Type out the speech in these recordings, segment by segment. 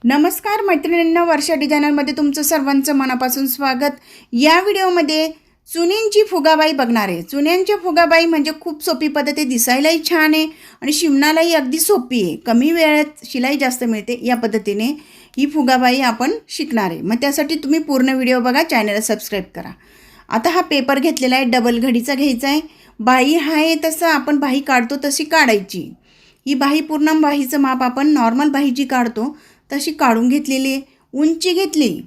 नमस्कार मैत्रिणींना, वर्षा डिझायनरमध्ये तुमचं सर्वांचं मनापासून स्वागत। या व्हिडिओमध्ये चुन्यांची फुगाबाई बघणार आहे। चुन्यांच्या फुगाबाई म्हणजे खूप सोपी पद्धत आहे, दिसायलाही छान आहे आणि शिवणालाही अगदी सोपी आहे। कमी वेळात शिलाई जास्त मिळते, या पद्धतीने ही फुगाबाई आपण शिकणार आहे। मग त्यासाठी तुम्ही पूर्ण व्हिडिओ बघा, चॅनलला सबस्क्राईब करा। आता हा पेपर घेतलेला आहे, डबल घडीचा घ्यायचा आहे। बाही आहे तसं आपण बाही काढतो तशी काढायची। ही बाही पूर्ण बाहीचं माप आपण नॉर्मल बाही जी काढतो तशी काढून घेतलेली आहे। उंची घेतली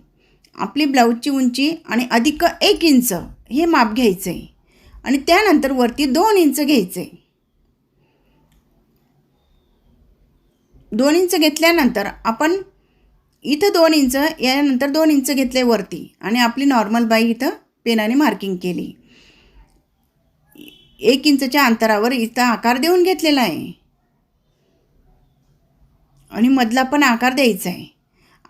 आपली ब्लाऊजची उंची आणि अधिक 1 इंच हे माप घ्यायचं आहे आणि त्यानंतर वरती 2 इंच घ्यायचं आहे। 2 इंच घेतल्यानंतर आपण इथं 2 इंच, यानंतर 2 इंच घेतले वरती आणि आपली नॉर्मल बाही इथं पेनाने मार्किंग केली। 1 इंचच्या अंतरावर इथं आकार देऊन घेतलेला आहे आणि मधला पण आकार द्यायचा आहे।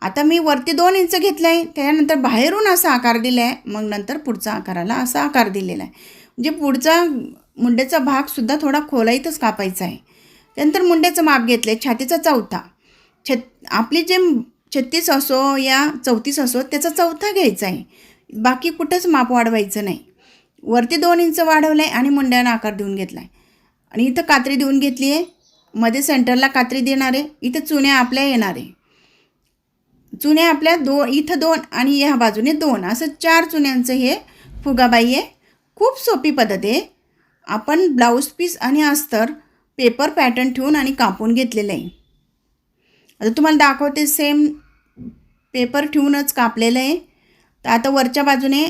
आता मी वरती 2 इंच घेतला आहे, त्यानंतर बाहेरून असा आकार दिला आहे, मग नंतर पुढचा आकाराला असा आकार दिलेला आहे। म्हणजे पुढचा मुंड्याचा भाग सुद्धा थोडा खोलाईतच कापायचा आहे। त्यानंतर मुंड्याचं माप घेतलं आहे, छातीचा चौथा। आपली जे 36 असो या 34 असो त्याचा चौथा घ्यायचा आहे, बाकी कुठंच माप वाढवायचं नाही। वरती 2 इंच वाढवलं आहे आणि मुंड्याला आकार देऊन घेतला आहे आणि इथं कात्री देऊन घेतली आहे। मध्ये सेंटरला कात्री देणार आहे, इथं चुन्या आपल्या येणार आहे। चुन्या आपल्या इथं 2 आणि ह्या बाजूने 2 असं 4 चुन्यांचं हे फुगाबाई आहे। खूप सोपी पद्धत आहे। आपण ब्लाऊज पीस आणि अस्तर पेपर पॅटर्न ठेवून आणि कापून घेतलेलं आहे। आता तुम्हाला दाखवते, सेम पेपर ठेवूनच कापलेलं आहे। तर आता वरच्या बाजूने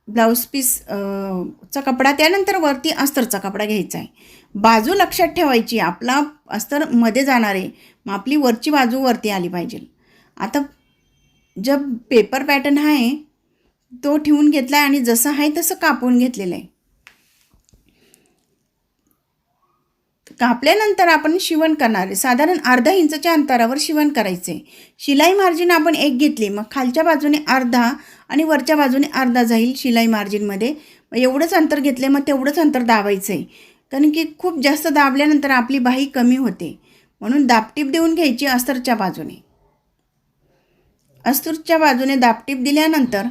ब्लाऊज पीस चा कपडा, त्यानंतर वरती अस्तरचा कपडा घ्यायचा आहे। बाजू लक्षात ठेवायची, आपला अस्तर मध्ये जाणार आहे, मग आपली वरची बाजू वरती आली पाहिजे। आता जब पेपर पॅटर्न आहे तो ठेवून घेतला आहे आणि जसं आहे तसं कापून घेतलेलं आहे। कापल्यानंतर आपण शिवण करणार आहे, साधारण अर्धा इंचच्या अंतरावर शिवण करायचे। शिलाई मार्जिन आपण 1 घेतली, मग खालच्या बाजूने अर्धा आणि वरच्या बाजूने अर्धा जाईल शिलाई मार्जिनमध्ये। मग एवढंच अंतर घेतले, मग तेवढंच अंतर दाबायचं आहे, कारण की खूप जास्त दाबल्यानंतर आपली बाही कमी होते, म्हणून दाबटीप देऊन घ्यायची अस्तरच्या बाजूने। अस्तरच्या बाजूने दाबटीप दिल्यानंतर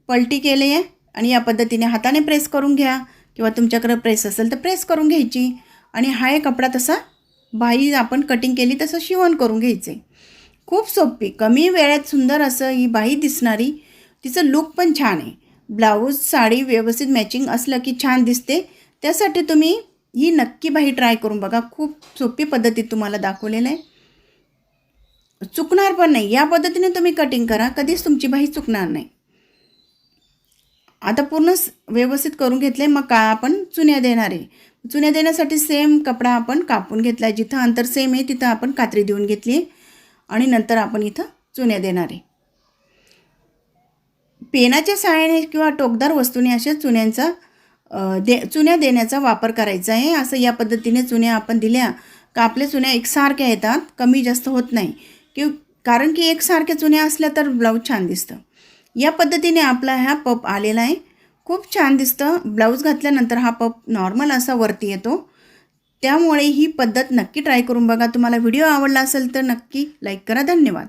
पलटी केली आहे आणि या पद्धतीने हाताने प्रेस करून घ्या, किंवा तुमच्याकडे प्रेस असेल तर प्रेस करून घ्यायची आणि हा एक कपडा तसा बाही आपण कटिंग केली तसं शिवण करून घ्यायचे। खूप सोपी, कमी वेळात सुंदर असं ही बाही दिसणारी, तिचं लुक पण छान आहे। ब्लाऊज साडी व्यवस्थित मॅचिंग असलं की छान दिसते। त्यासाठी तुम्ही ही नक्की बाही ट्राय करून बघा। खूप सोपी पद्धतीत तुम्हाला दाखवलेलं आहे, चुकणार पण नाही। या पद्धतीने तुम्ही कटिंग करा, कधीच तुमची बाही चुकणार नाही। आता पूर्ण व्यवस्थित करून घेतले, मग आपण चुन्या देणार आहे। चुन्या देण्यासाठी सेम कपडा आपण कापून घेतला आहे, जिथं अंतर सेम आहे तिथं आपण कात्री देऊन घेतली आणि नंतर आपण इथं चुन्या देणार आहे। पेनाच्या सहाय्याने किंवा टोकदार वस्तूने अशा चुन्यांचा चुन्या देण्याचा वापर करायचा आहे। असं या पद्धतीने चुन्या आपण दिल्या का आपल्या चुन्या एकसारख्या येतात, कमी जास्त होत नाही, कारण की एकसारख्या चुन्या असल्या तर ब्लाऊज छान दिसतं। या पद्धतीने आपला हा पप आलेला आहे, खूप छान दिसतं। ब्लाऊज घातल्यानंतर हा पप नॉर्मल असा वरती येतो, त्यामुळे ही पद्धत नक्की ट्राय करून बघा। तुम्हाला व्हिडिओ आवडला असेल तर नक्की लाईक करा। धन्यवाद।